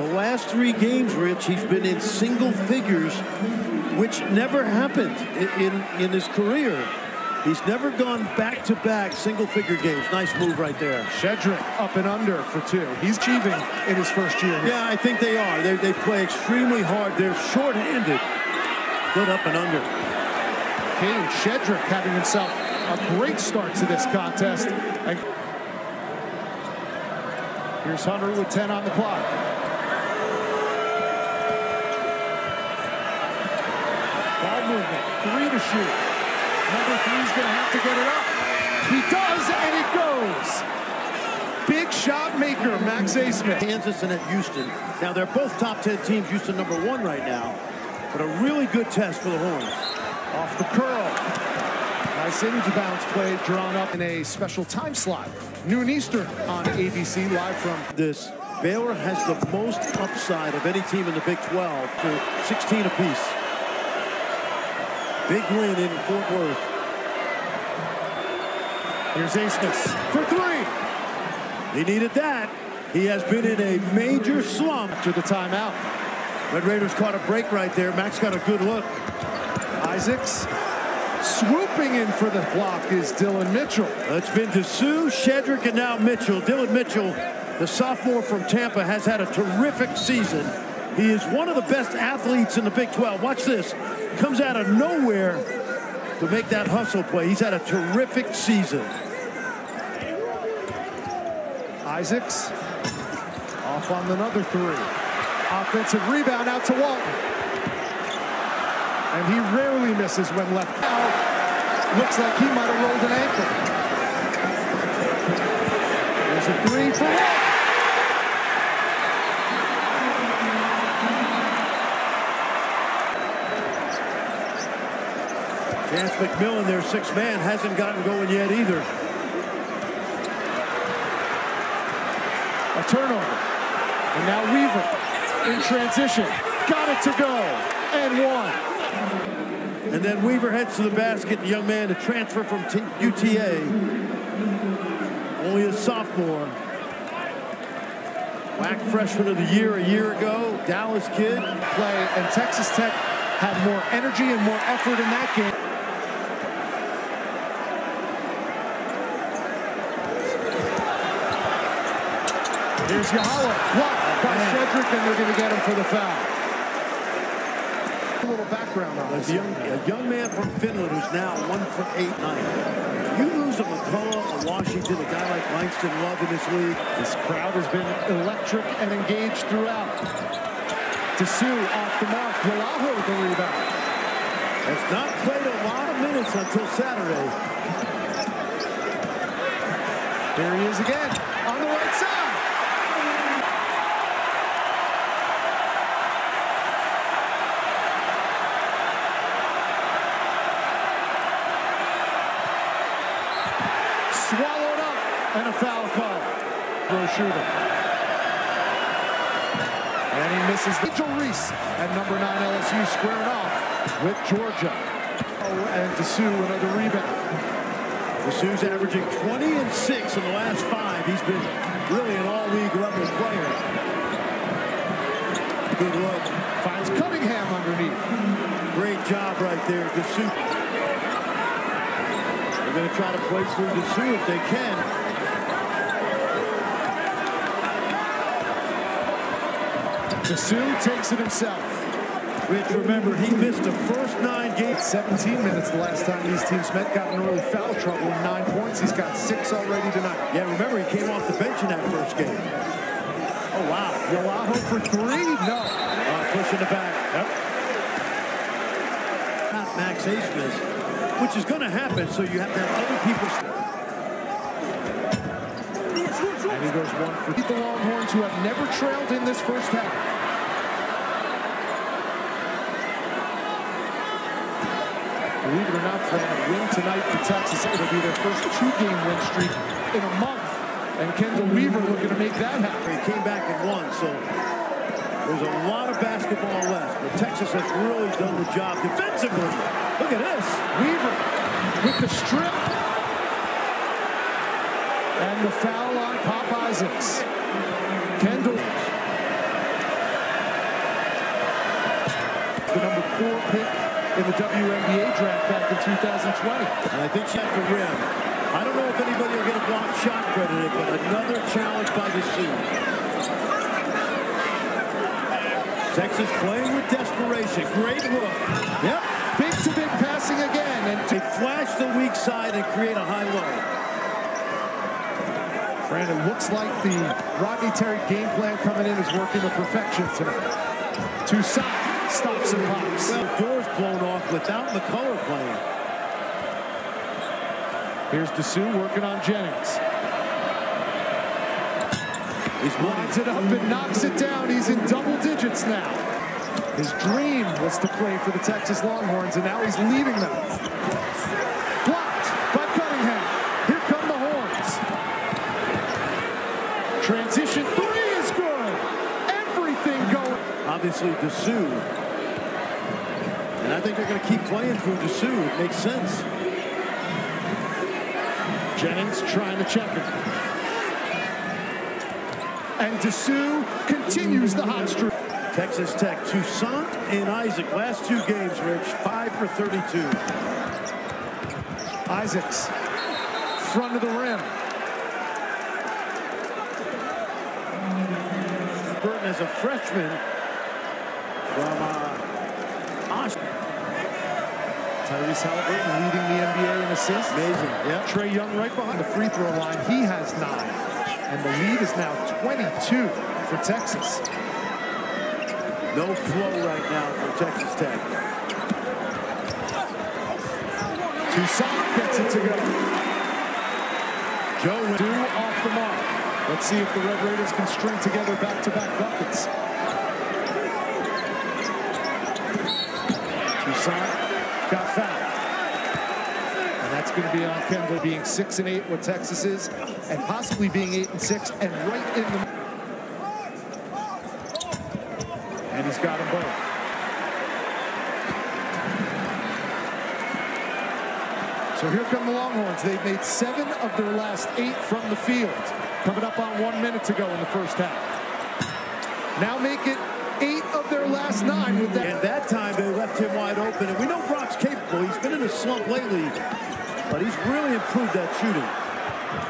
The last 3 games, Rich, he's been in single figures, which never happened in his career. He's never gone back-to-back single-figure games. Nice move right there. Shedrick up and under for 2. He's achieving in his first year. Yeah, I think they are. They play extremely hard. They're short-handed. Good up and under. Kane Shedrick having himself a great start to this contest. And here's Hunter with 10 on the clock. Ball movement, 3 to shoot. Number 3's going to have to get it up. He does, and it goes. Big shot maker, Max Abmas. Kansas and at Houston. Now, they're both top 10 teams. Houston #1 right now. But a really good test for the Horns. Off the curl. Nice into-bounds play drawn up in a special time slot. Noon Eastern on ABC, live from this. Baylor has the most upside of any team in the Big 12 for 16 apiece. Big win in Fort Worth. Here's Abmas for 3. He needed that. He has been in a major slump. To the timeout. Red Raiders caught a break right there. Max got a good look. Isaacs swooping in for the block is Dillon Mitchell. It's been Dessou, Shedrick, and now Mitchell. Dillon Mitchell, the sophomore from Tampa, has had a terrific season. He is one of the best athletes in the Big 12. Watch this. Comes out of nowhere to make that hustle play. He's had a terrific season. Isaacs off on another 3. Offensive rebound out to Walton. And he rarely misses when left out. Looks like he might have rolled an ankle. There's a 3 for Walton. Chance McMillan, their 6th man, hasn't gotten going yet either. A turnover. And now Weaver in transition. Got it to go. And 1. And then Weaver heads to the basket. The young man to transfer from UTA. Only a sophomore. WAC freshman of the year a year ago. Dallas kid. Play, and Texas Tech had more energy and more effort in that game. Here's Yahala, blocked by Shedrick, and they're going to get him for the foul. A little background on this. A young man from Finland who's now 1 for 8 tonight. You lose a McCullough, a Washington, a guy like Langston Love in this league. This crowd has been electric and engaged throughout. Dessou off the mark. Yalaho with the rebound. Has not played a lot of minutes until Saturday. There he is again on the right side. Swallowed up, and a foul call. For a shooter. And he misses. Mitchell Reese at number 9 LSU squaring off with Georgia. Oh, and Dessou another rebound. Dessou's averaging 20 and 6 in the last 5. He's been really an all-league level player. Good look. Finds Cunningham underneath. Great job right there, Dessou. They're going to try to play through Dessou if they can. Dessou takes it himself. Rich, remember, he missed the first 9 games. 17 minutes the last time these teams met, got in early foul trouble, 9 points. He's got 6 already tonight. Yeah, remember, he came off the bench in that first game. Oh, wow. Yalaho for 3? No. Pushing the back. Yep. Not Max Abmas, which is going to happen, so you have to have other people. And he goes 1 for the Longhorns, who have never trailed in this first half. Believe it or not, Fran, a win tonight for Texas. It'll be their first 2-game win streak in a month. And Kendall Weaver looking to make that happen. He came back and won, so there's a lot of basketball left. But Texas has really done the job defensively. Look at this. Weaver with the strip. And the foul on Pop Isaacs. Kendall. pick in the WNBA draft back in 2020. And I think she had the rim. I don't know if anybody will get a block shot credited, but another challenge by Disu. Texas playing with desperation. Great look. Yep. Big-to-big passing again. And they flash the weak side and create a high-low. Brandon, looks like the Rodney Terry game plan coming in is working to perfection tonight. Toussaint stops and pops. Well, doors blown off without McCullough playing. Here's Disu working on Jennings. He lines it up and knocks it down. He's in double digits now. His dream was to play for the Texas Longhorns, and now he's leaving them. Blocked by Cunningham. Here come the Horns. Transition three is good. Everything going. Obviously, Disu. And I think they're going to keep playing through Disu. It makes sense. Jennings trying to check him. And Disu continues the hot streak. Texas Tech, Toussaint and Isaac. Last two games, Rich, 5 for 32. Isaacs, front of the rim. Burton as a freshman from Osh. Tyrese Halliburton leading the NBA in assists. Amazing, yeah. Trae Young right behind the free throw line. He has 9. And the lead is now 22 for Texas. No flow right now for Texas Tech. Toussaint gets it to go. Joe Dew off the mark. Let's see if the Red Raiders can string together back-to-back buckets. Toussaint got fouled. And that's going to be on Kendall being 6 and 8, what Texas is, and possibly being 8 and 6, and right in the... And he's got them both. So here come the Longhorns. They've made 7 of their last 8 from the field. Coming up on 1 minute to go in the first half. Now make it 8 of their last 9 with that. And that time they left him wide open. And we know Brock's capable. He's been in a slump lately, but he's really improved that shooting.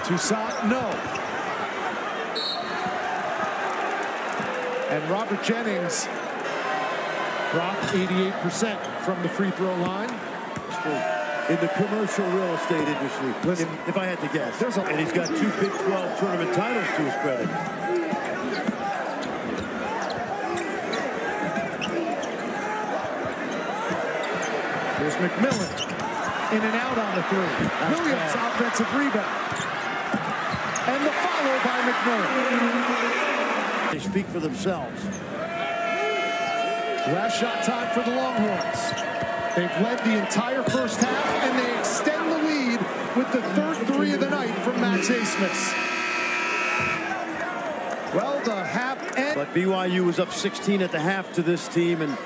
Toussaint, no. And Robert Jennings, Brock 88% from the free throw line. In the commercial real estate industry, listen, if I had to guess. And he's got 2 Big 12 tournament titles to his credit. Here's McMillan. In and out on the 3. Williams, offensive rebound. And the follow by McMillan. They speak for themselves. Last shot time for the Longhorns. They've led the entire first half, and they extend the lead with the 3rd 3 of the night from Max Abmas. Well, the half end. But BYU was up 16 at the half to this team, and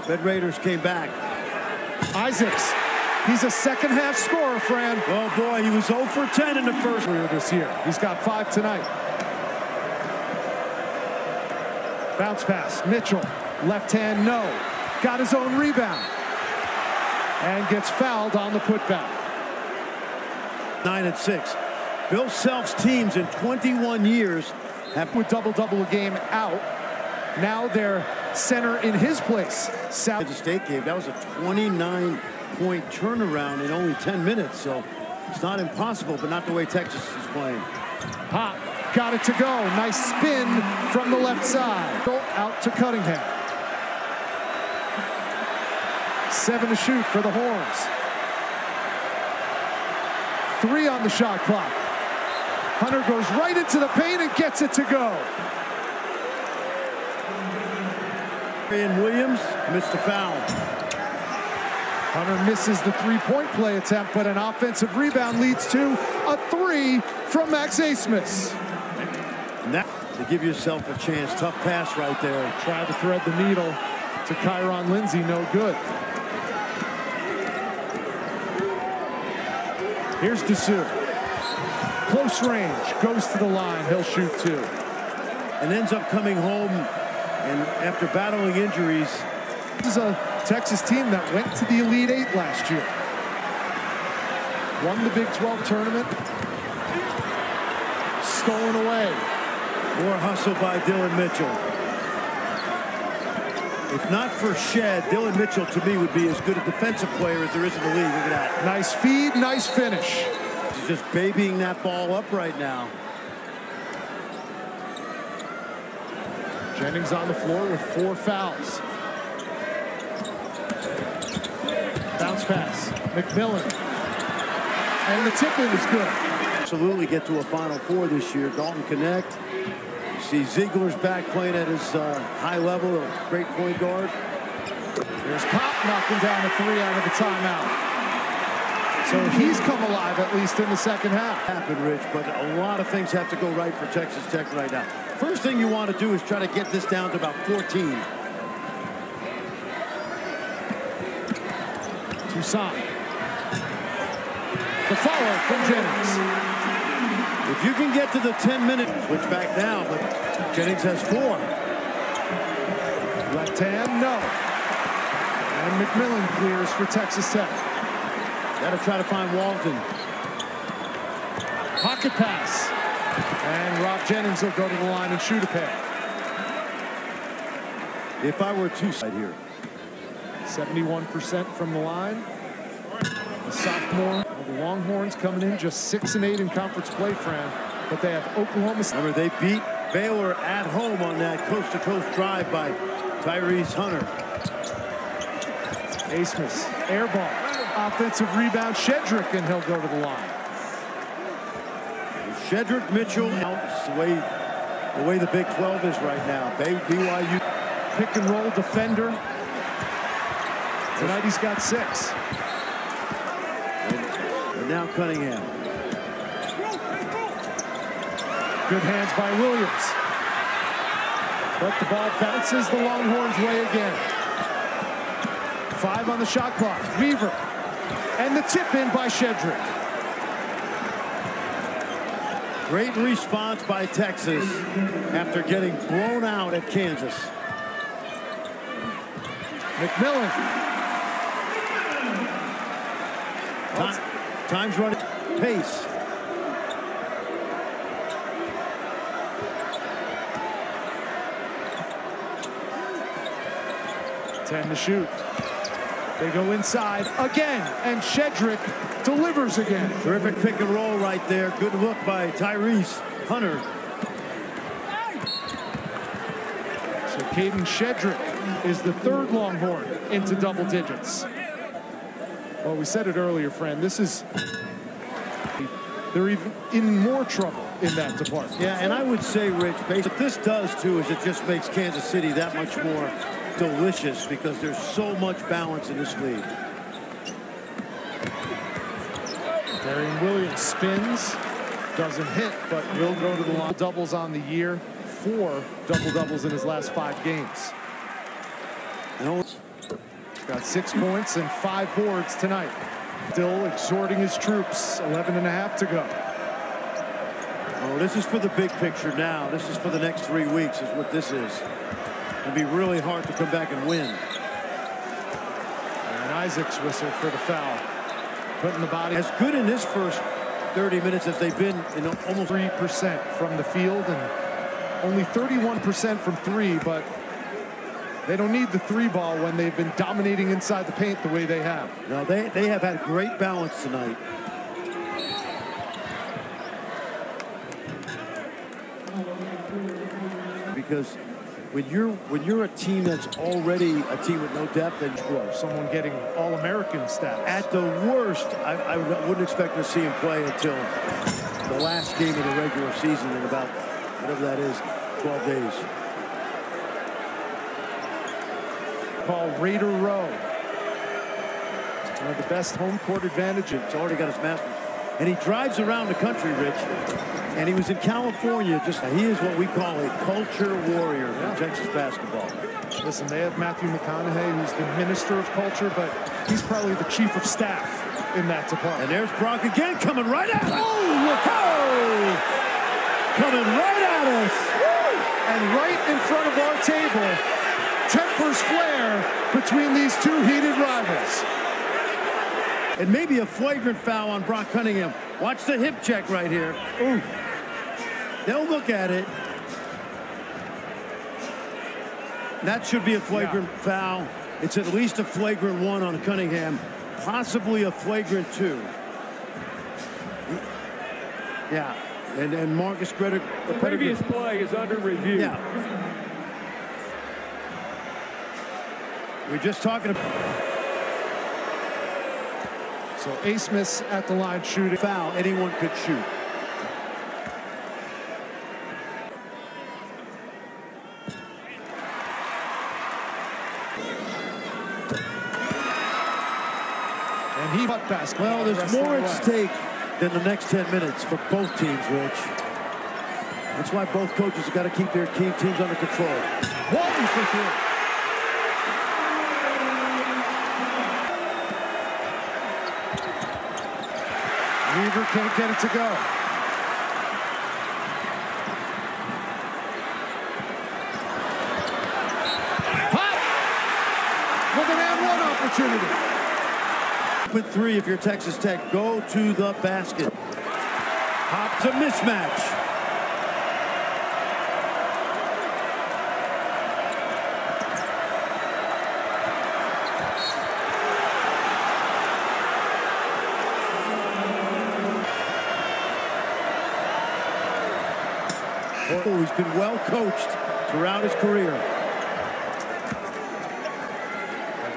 Red Raiders came back. Isaacs, he's a second half scorer, Fran. Oh boy, he was 0 for 10 in the first this year. He's got 5 tonight. Bounce pass, Mitchell, left hand, no. Got his own rebound. And gets fouled on the putback. 9 and 6. Bill Self's teams in 21 years have with double-double a game out. Now they're center in his place. South State game. That was a 29-point turnaround in only 10 minutes. So it's not impossible, but not the way Texas is playing. Pop got it to go. Nice spin from the left side. Out to Cunningham. 7 to shoot for the Horns. 3 on the shot clock. Hunter goes right into the paint and gets it to go. And Williams missed a foul. Hunter misses the 3-point play attempt, but an offensive rebound leads to a 3 from Max Abmas. Now to give yourself a chance. Tough pass right there. Tried to thread the needle to Kyron Lindsey, no good. Here's Disu. Close range, goes to the line, he'll shoot 2. And ends up coming home, and after battling injuries, This is a Texas team that went to the Elite Eight last year. Won the Big 12 tournament. Stolen away. More hustle by Dillon Mitchell. If not for Shed, Dillon Mitchell to me would be as good a defensive player as there is in the league. Look at that. Nice feed, nice finish. He's just babying that ball up right now. Jennings on the floor with 4 fouls. Bounce pass. McMillan. And the tip-in is good. Absolutely get to a Final Four this year. Dalton Connect. You see Ziegler's back playing at his high level, a great point guard. There's Pop knocking down a 3 out of the timeout. So he's come alive at least in the second half. Happened, Rich, but a lot of things have to go right for Texas Tech right now. First thing you want to do is try to get this down to about 14. Toussaint. The follow from Jennings. If you can get to the 10-minute, switch back now, but Jennings has 4. Left hand, no. And McMillan clears for Texas Tech. Got to try to find Walton. Pocket pass. And Rob Jennings will go to the line and shoot a pair. If I were to side here. 71% from the line. The sophomore of the Longhorns coming in just 6-8 in conference play, Fran. But they have Oklahoma State. Remember, they beat Baylor at home on that coast-to-coast drive by Tyrese Hunter. Asmus, air ball. Offensive rebound, Shedrick, and he'll go to the line. Shedrick Mitchell out the way the Big 12 is right now. BYU pick and roll defender. Tonight he's got 6. And now Cunningham. Good hands by Williams. But the ball bounces the Longhorns' way again. 5 on the shot clock. Weaver. And the tip in by Shedrick. Great response by Texas after getting blown out at Kansas. McMillan. Time's running. Pace. Ten to shoot. They go inside again, and Shedrick delivers again. Terrific pick and roll right there. Good look by Tyrese Hunter. So Caden Shedrick is the 3rd Longhorn into double digits. Well, we said it earlier, friend. They're even in more trouble in that department. Yeah, and I would say, Rich, what this does, too, is it just makes Kansas City that much more delicious because there's so much balance in this league. Darian Williams spins, doesn't hit, but will go to the line. Doubles on the year, 4 double-doubles in his last 5 games. Got 6 points and 5 boards tonight. Still exhorting his troops, 11.5 to go. Oh, this is for the big picture now. This is for the next 3 weeks is what this is. It'll be really hard to come back and win. And Isaac's whistle for the foul. Putting the body. As good in this first 30 minutes as they've been in almost 3% from the field and only 31% from 3, but they don't need the 3 ball when they've been dominating inside the paint the way they have. No, they have had great balance tonight. Because when you're a team that's already a team with no depth and someone getting All-American status. At the worst, I wouldn't expect to see him play until the last game of the regular season in about whatever that is, 12 days. Call Raider Row. One of the best home court advantages. He's already got his master's. And he drives around the country, Rich. And he was in California. He is what we call a culture warrior for Texas basketball. Listen, they have Matthew McConaughey, who's the minister of culture, but he's probably the chief of staff in that department. And there's Brock again, coming right at us. Oh, look out! Coming right at us. And right in front of our table, tempers flare between these two heated rivals. And maybe a flagrant foul on Brock Cunningham. Watch the hip check right here. Ooh. They'll look at it. That should be a flagrant foul. It's at least a flagrant 1 on Cunningham, possibly a flagrant 2. Yeah, and Marcus Greta. The previous play is under review. Yeah. We're just talking about. So Asmus at the line shooting. Foul, anyone could shoot. And he butt basket. Well, there's more at stake than the next 10 minutes for both teams, Rich. That's why both coaches have got to keep their teams under control. 1 for 3. Weaver can't get it to go. Hot! With an and 1 opportunity. Open 3 if you're Texas Tech. Go to the basket. Hop's a mismatch. Oh, he's been well coached throughout his career.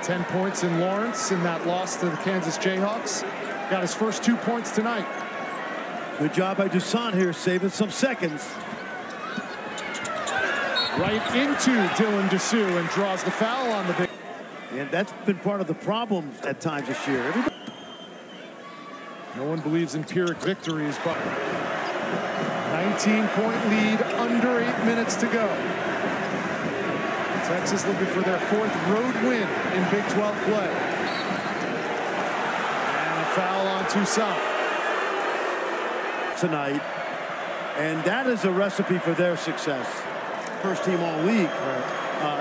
10 points in Lawrence in that loss to the Kansas Jayhawks. Got his first 2 points tonight. Good job by Dusan here, saving some seconds. Right into Dylan Dessou and draws the foul on the big. And that's been part of the problem at times this year. No one believes in Pyrrhic victories, but 19-point lead, under 8 minutes to go. Texas looking for their 4th road win in Big 12 play. And a foul on Toussaint. Tonight. And that is a recipe for their success. First team all league.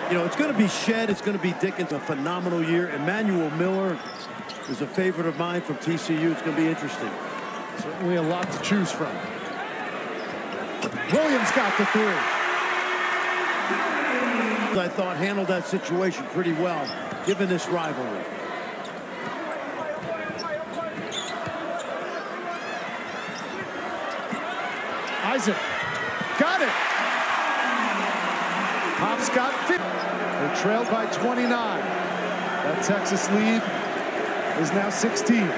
You know, it's going to be Shed. It's going to be Dickens. A phenomenal year. Emmanuel Miller is a favorite of mine from TCU. It's going to be interesting. Certainly a lot to choose from. Williams got the 3. I thought handled that situation pretty well, given this rivalry. Isaac got it. Hops got 50. They're trailed by 29. That Texas lead is now 16.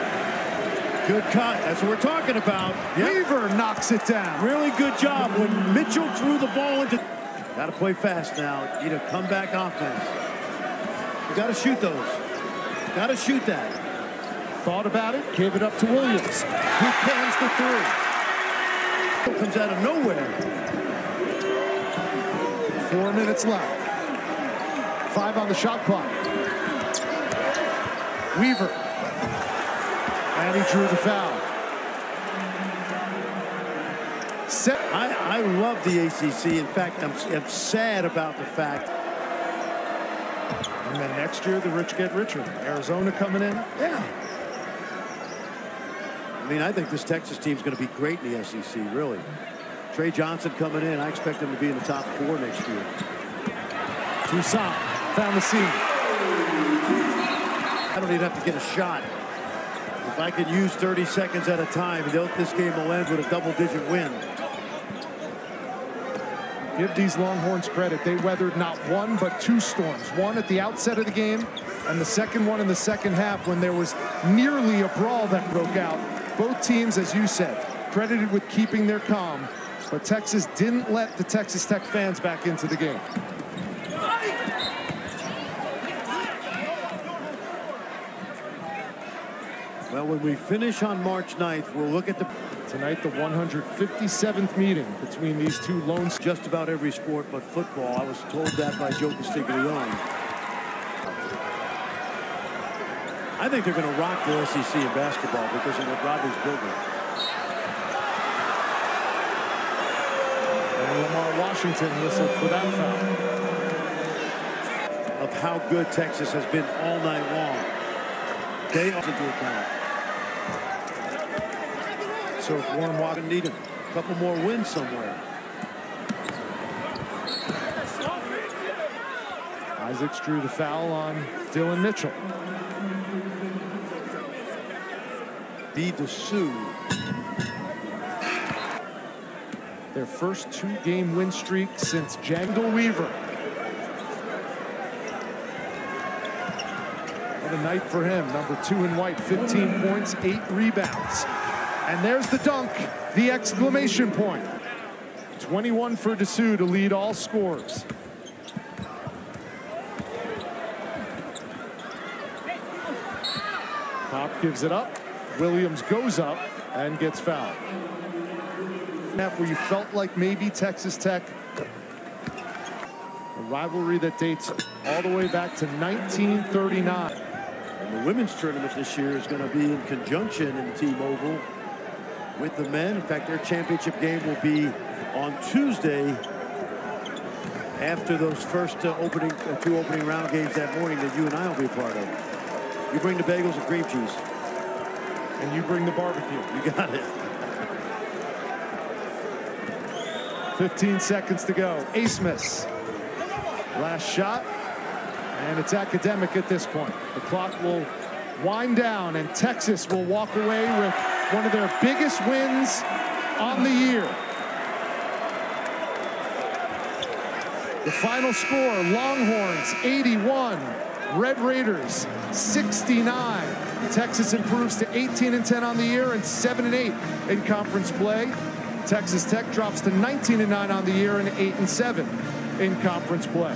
Good cut. That's what we're talking about. Yep. Weaver knocks it down. Really good job when Mitchell threw the ball into. Got to play fast now. Need a comeback offense. You got to shoot those. Got to shoot that. Thought about it. Gave it up to Williams. Who cans the 3. Comes out of nowhere. 4 minutes left. 5 on the shot clock. Weaver. And he drew the foul. I love the ACC. In fact, I'm sad about the fact. And then next year, the rich get richer. Arizona coming in. Yeah. I mean, I think this Texas team's going to be great in the SEC, really. Trey Johnson coming in. I expect him to be in the top 4 next year. Toussaint found the seam. I don't even have to get a shot. If I could use 30 seconds at a time, this game will end with a double-digit win. Give these Longhorns credit. They weathered not 1 but 2 storms. One at the outset of the game, and the second one in the second half when there was nearly a brawl that broke out. Both teams, as you said, credited with keeping their calm, but Texas didn't let the Texas Tech fans back into the game. Well, when we finish on March 9th, we'll look at tonight the 157th meeting between these two lone. Just about every sport but football. I was told that by Joe Castiglione. I think they're going to rock the SEC in basketball because of what Robbie's building. And Lamar Washington whistled for that foul. how good Texas has been all night long. They also into account. So if Warren Wagon need a couple more wins somewhere. Isaacs drew the foul on Dillon Mitchell. B. DeSue. Their first 2-game win streak since Jangle Weaver. What a night for him. Number 2 in white, 15 points, 8 rebounds. And there's the dunk, the exclamation point. 21 for DeSue to lead all scorers. Pop gives it up. Williams goes up and gets fouled. Where you felt like maybe Texas Tech, a rivalry that dates all the way back to 1939. And the women's tournament this year is going to be in conjunction in T-Mobile with the men. In fact, their championship game will be on Tuesday after those first two opening round games that morning that you and I will be a part of. You bring the bagels and cream cheese. And you bring the barbecue. You got it. 15 seconds to go. Asmus. Last shot. And it's academic at this point. The clock will wind down and Texas will walk away with one of their biggest wins on the year. The final score, Longhorns 81, Red Raiders 69. Texas improves to 18-10 on the year and 7-8 in conference play. Texas Tech drops to 19-9 on the year and 8-7 in conference play.